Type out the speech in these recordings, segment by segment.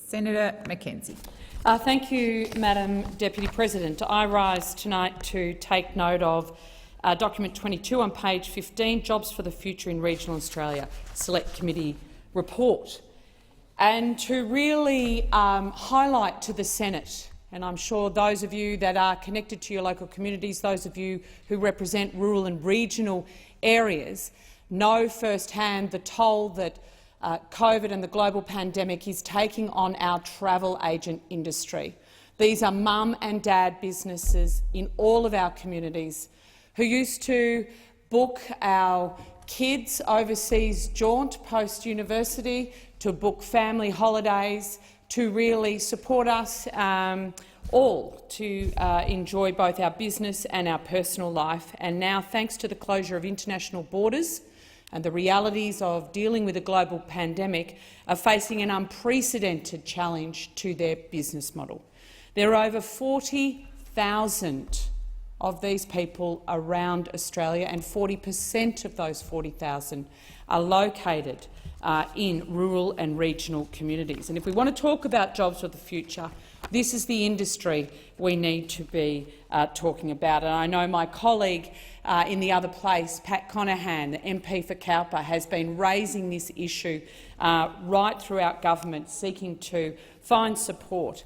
Senator Mackenzie. Thank you, Madam Deputy President. I rise tonight to take note of document 22 on page 15, Jobs for the Future in Regional Australia Select Committee report, and to really highlight to the Senate, and I'm sure those of you that are connected to your local communities, those of you who represent rural and regional areas, know firsthand the toll that COVID and the global pandemic is taking on our travel agent industry. These are mum and dad businesses in all of our communities who used to book our kids' overseas jaunt post-university, to book family holidays, to really support us all to enjoy both our business and our personal life. And now, thanks to the closure of international borders and the realities of dealing with a global pandemic, are facing an unprecedented challenge to their business model. There are over 40,000 of these people around Australia, and 40% of those 40,000 are located in rural and regional communities. And if we want to talk about jobs for the future, this is the industry we need to be talking about. And I know my colleague in the other place, Pat Conahan, the MP for Cowper, has been raising this issue right throughout government, seeking to find support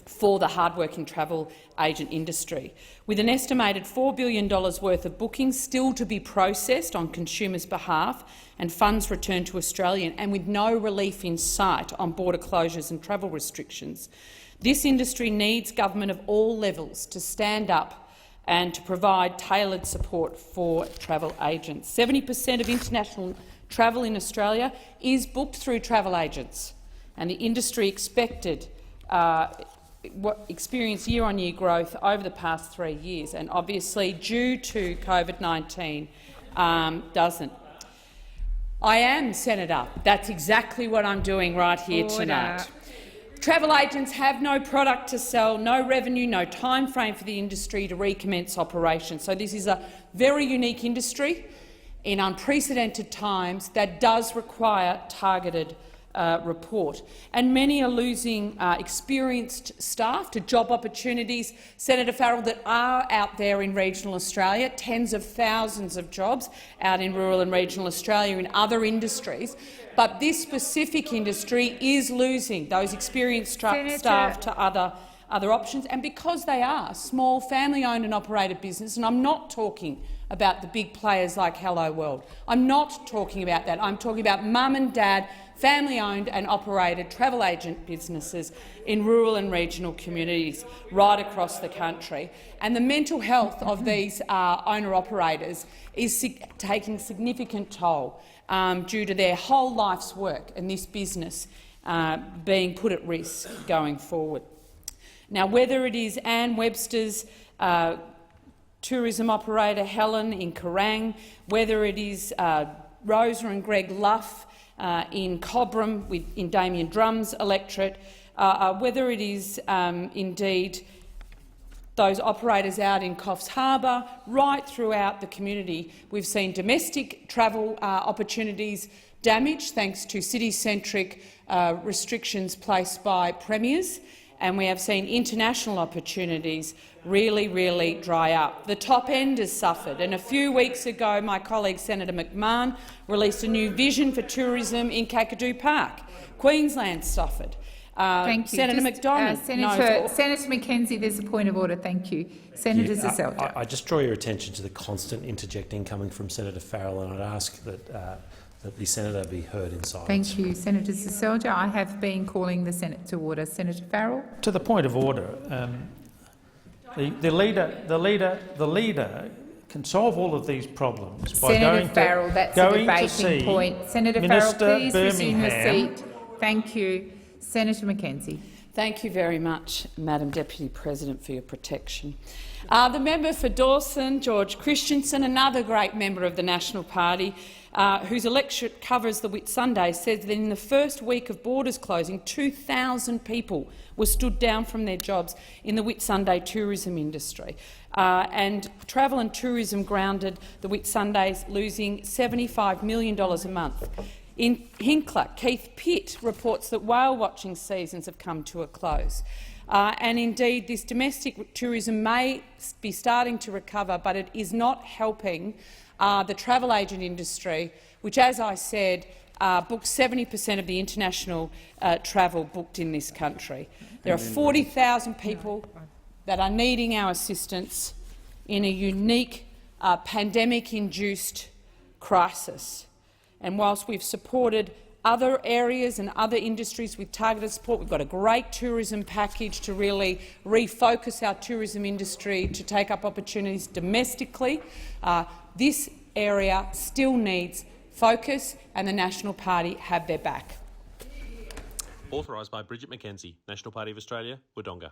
for the hard-working travel agent industry. With an estimated $4 billion worth of bookings still to be processed on consumers' behalf and funds returned to Australia, and with no relief in sight on border closures and travel restrictions, this industry needs government of all levels to stand up and to provide tailored support for travel agents. 70% of international travel in Australia is booked through travel agents, and the industry experienced year-on-year growth over the past 3 years, and obviously due to COVID-19 doesn't. I am, Senator. That's exactly what I'm doing right here tonight. Travel agents have no product to sell, no revenue, no time frame for the industry to recommence operations. So this is a very unique industry in unprecedented times that does require targeted report. And many are losing experienced staff to job opportunities, Senator Farrell, that are out there in regional Australia, tens of thousands of jobs out in rural and regional Australia in other industries. But this specific industry is losing those experienced staff to other options, and because they are small, family-owned and operated business, and I'm not talking about the big players like Hello World. I'm not talking about that. I'm talking about mum and dad, family-owned and operated travel agent businesses in rural and regional communities right across the country. And the mental health of these owner-operators is taking significant toll due to their whole life's work and this business being put at risk going forward. Now, whether it is Anne Webster's tourism operator Helen in Kerrang, whether it is Rosa and Greg Luff in Cobram in Damien Drum's electorate, whether it is indeed those operators out in Coffs Harbour, right throughout the community, we've seen domestic travel opportunities damaged thanks to city-centric restrictions placed by premiers, and we have seen international opportunities really dry up. The top end has suffered, and a few weeks ago my colleague Senator McMahon released a new vision for tourism in Kakadu Park. Queensland suffered. Thank you. Senator McDonald. Senator Mackenzie, there's a point of order. Thank you. Senator Seselja. I just draw your attention to the constant interjecting coming from Senator Farrell, and I'd ask that the senator be heard in silence. Thank you, Senator Seselja. I have been calling the Senate to order. Senator Farrell. To the point of order, the leader can solve all of these problems by Senator Farrell, that's a debating point. Senator Farrell, please resume your seat. Thank you. Senator Mackenzie. Thank you very much, Madam Deputy President, for your protection. The member for Dawson, George Christensen, another great member of the National Party, whose electorate covers the Whitsunday, said that in the first week of borders closing, 2,000 people were stood down from their jobs in the Whitsunday tourism industry. And travel and tourism grounded the Whitsundays, losing $75 million a month. In Hinkler, Keith Pitt reports that whale watching seasons have come to a close. And indeed, this domestic tourism may be starting to recover, but it is not helping the travel agent industry, which, as I said, books 70% of the international travel booked in this country. There are 40,000 people that are needing our assistance in a unique pandemic-induced crisis. And whilst we've supported other areas and other industries with targeted support, we've got a great tourism package to really refocus our tourism industry to take up opportunities domestically. This area still needs focus, and the National Party have their back. Authorised by Bridget McKenzie, National Party of Australia, Wodonga.